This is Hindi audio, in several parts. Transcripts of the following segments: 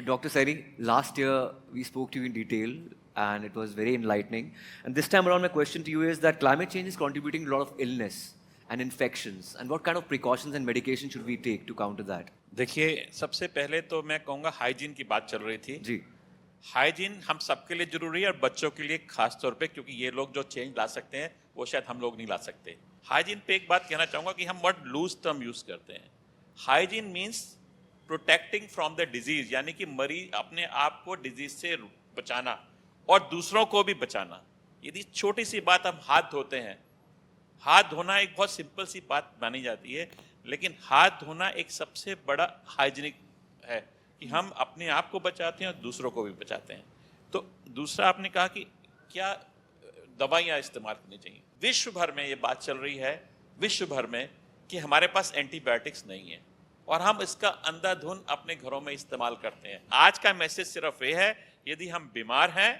Dr. Saini, last year we spoke to you in detail and it was very enlightening. And this time around, my question to you is that climate change is contributing to a lot of illness and infections. And what kind of precautions and medication should we take to counter that? देखिए, सबसे पहले तो मैं कहूँगा हाइजीन की बात चल रही थी। जी, हाइजीन हम सबके लिए जरूरी है और बच्चों के लिए खास तौर पे, क्योंकि ये लोग जो चेंज ला सकते हैं वो शायद हम लोग नहीं ला सकते। हाइजीन पे एक बात कहना चाहूँगा कि हम वर्ड लूज टर्म यूज करते हैं। Hygiene means protecting from the disease, यानी कि मरीज अपने आप को डिजीज से बचाना और दूसरों को भी बचाना। यदि छोटी सी बात हम हाथ धोते हैं, हाथ धोना एक बहुत सिंपल सी बात मानी जाती है, लेकिन हाथ धोना एक सबसे बड़ा हाइजीनिक है कि हम अपने आप को बचाते हैं और दूसरों को भी बचाते हैं। तो दूसरा आपने कहा कि क्या दवाइयाँ इस्तेमाल करनी चाहिए। विश्व भर में ये बात चल रही है, विश्व भर में, कि हमारे पास एंटीबायोटिक्स नहीं है और हम इसका अंधाधुन अपने घरों में इस्तेमाल करते हैं। आज का मैसेज सिर्फ ये है, यदि हम बीमार हैं,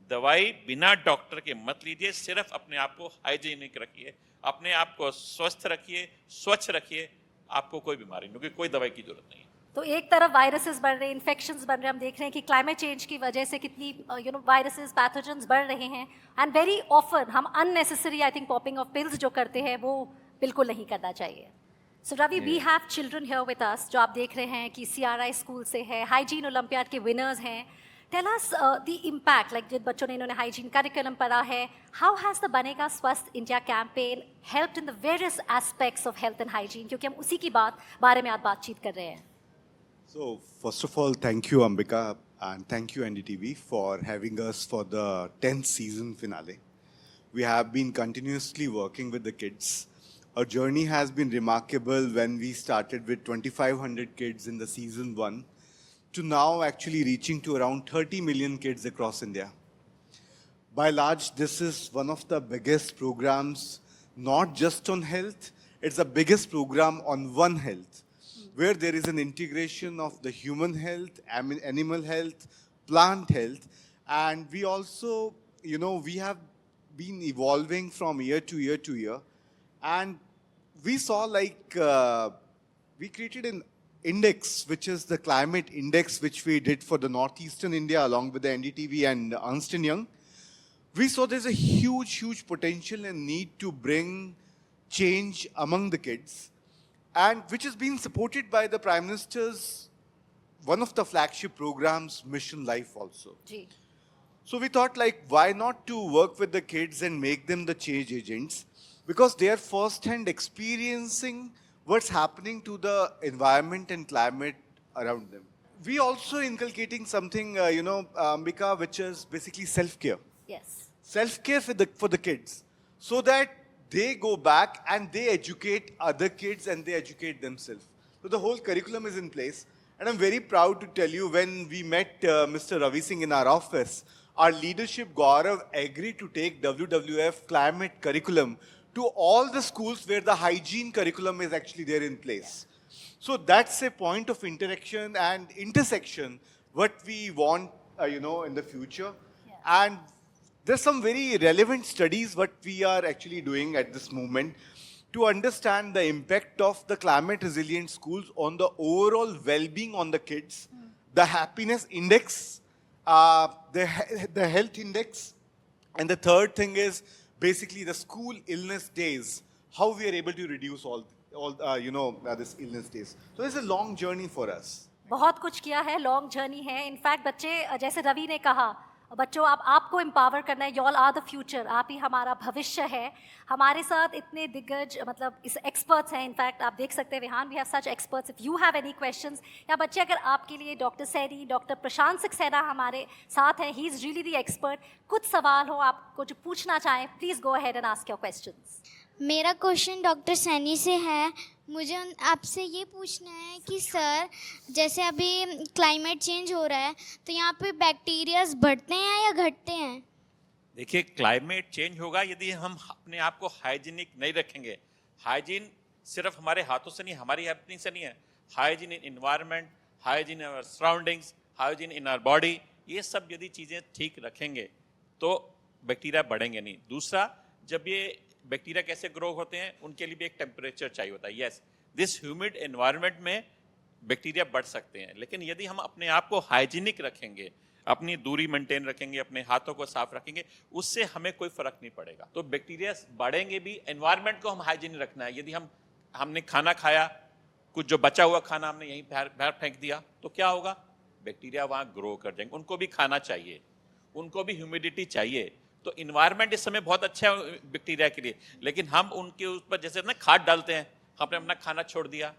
दवाई बिना डॉक्टर के मत लीजिए, सिर्फ अपने आप को हाइजीनिक रखिए, अपने आप को स्वस्थ रखिए, स्वच्छ रखिए, आपको कोई बीमारी नहीं, क्योंकि कोई दवाई की जरूरत नहीं है। तो एक तरफ वायरसेस बढ़ रहे हैं, इन्फेक्शंस बढ़ रहे हैं, हम देख रहे हैं कि क्लाइमेट चेंज की वजह से कितनी वायरसेस पैथोजेंस बढ़ रहे हैं, एंड वेरी ऑफन हम unnecessary I think popping of pills जो करते हैं वो बिल्कुल नहीं करना चाहिए। So Ravi, we have children here with us जो आप देख रहे हैं कि CRI स्कूल से है, हाइजीन ओलंपियाड के विनर्स हैं। Tell us the impact, like जिन बच्चों ने इन्होंने हाइजीन करिकुलम पढ़ा है, हाउ हैज़ द बनेगा स्वस्थ India campaign helped in the various aspects of health and hygiene, क्योंकि हम उसी की बारे में आज बातचीत कर रहे हैं। So, first of all, thank you, Ambika, and thank you, NDTV, for having us for the 10th season finale. We have been continuously working with the kids. Our journey has been remarkable when we started with 2,500 kids in the season 1 to now actually reaching to around 30 million kids across India. By large, this is one of the biggest programs, not just on health, it's the biggest program on One Health, where there is an integration of the human health, animal health, plant health, and we also, we have been evolving from year to year to year, and we saw we created an index, which is the climate index, which we did for the northeastern India along with the NDTV and Ernst & Young. We saw there's a huge, huge potential and need to bring change among the kids, and which is being supported by the Prime Minister's, one of the flagship programs, Mission Life also. Ji. So we thought why not to work with the kids and make them the change agents, because they are first-hand experiencing what's happening to the environment and climate around them. We also inculcating something, Ambika, which is basically self-care. Yes. Self-care for the kids, so that they go back and they educate other kids and they educate themselves. So the whole curriculum is in place. And I'm very proud to tell you, when we met Mr. Ravi Singh in our office, our leadership Gaurav agreed to take WWF climate curriculum to all the schools where the hygiene curriculum is actually there in place. So that's a point of interaction and intersection what we want, in the future. Yeah. And there's some very relevant studies what we are actually doing at this moment to understand the impact of the climate resilient schools on the overall well-being on the kids, the happiness index, the health index, and the third thing is basically the school illness days, how we are able to reduce all this illness days. So it's a long journey for us. बहुत कुछ किया है, लॉन्ग जर्नी है। इनफैक्ट बच्चे, जैसे रवि ने कहा, बच्चों आपको एम्पावर करना है, you all are the future, आप ही हमारा भविष्य है। हमारे साथ इतने दिग्गज इस एक्सपर्ट्स हैं, इनफैक्ट आप देख सकते हैं Vihaan, we have such experts. If you have any questions, या बच्चे अगर आपके लिए, डॉक्टर सैनी, डॉक्टर प्रशांत सक्सेना हमारे साथ हैं, he is really the expert. कुछ सवाल हो आपको जो पूछना चाहें, please go ahead and ask your questions. मेरा क्वेश्चन डॉक्टर सैनी से है। मुझे आपसे ये पूछना है कि सर, जैसे अभी क्लाइमेट चेंज हो रहा है, तो यहाँ पे बैक्टीरियाज बढ़ते हैं या घटते हैं? देखिए, क्लाइमेट चेंज होगा यदि हम अपने आप को हाइजीनिक नहीं रखेंगे। हाइजीन सिर्फ हमारे हाथों से नहीं, हमारी हैपनिंग से नहीं है। Hygiene in environment, hygiene in our surroundings, hygiene in our body, ये सब यदि चीज़ें ठीक रखेंगे तो बैक्टीरिया बढ़ेंगे नहीं। दूसरा, जब ये बैक्टीरिया कैसे ग्रो होते हैं, उनके लिए भी एक टेम्परेचर चाहिए होता है। यस, दिस ह्यूमिड एनवायरनमेंट में बैक्टीरिया बढ़ सकते हैं। लेकिन यदि हम अपने आप को हाइजीनिक रखेंगे, अपनी दूरी मेंटेन रखेंगे, अपने हाथों को साफ रखेंगे, उससे हमें कोई फर्क नहीं पड़ेगा। तो बैक्टीरिया बढ़ेंगे भी, एनवायरनमेंट को हम हाइजीनिक रखना है। यदि हमने खाना खाया, कुछ जो बचा हुआ खाना हमने यहीं बाहर फेंक दिया, तो क्या होगा? बैक्टीरिया वहां ग्रो कर जाएंगे। उनको भी खाना चाहिए, उनको भी ह्यूमिडिटी चाहिए। तो इन्वायरमेंट इस समय बहुत अच्छा है बैक्टीरिया के लिए, लेकिन हम उनके ऊपर जैसे ना खाद डालते हैं, हमने अपना खाना छोड़ दिया,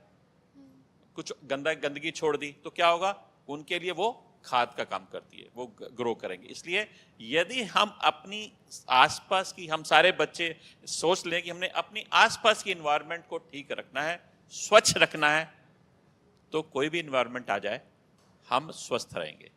कुछ गंदगी छोड़ दी, तो क्या होगा? उनके लिए वो खाद का काम करती है, वो ग्रो करेंगे। इसलिए यदि हम अपनी आसपास की, हम सारे बच्चे सोच लें कि हमने अपनी आसपास की इन्वायरमेंट को ठीक रखना है, स्वच्छ रखना है, तो कोई भी इन्वायरमेंट आ जाए हम स्वस्थ रहेंगे।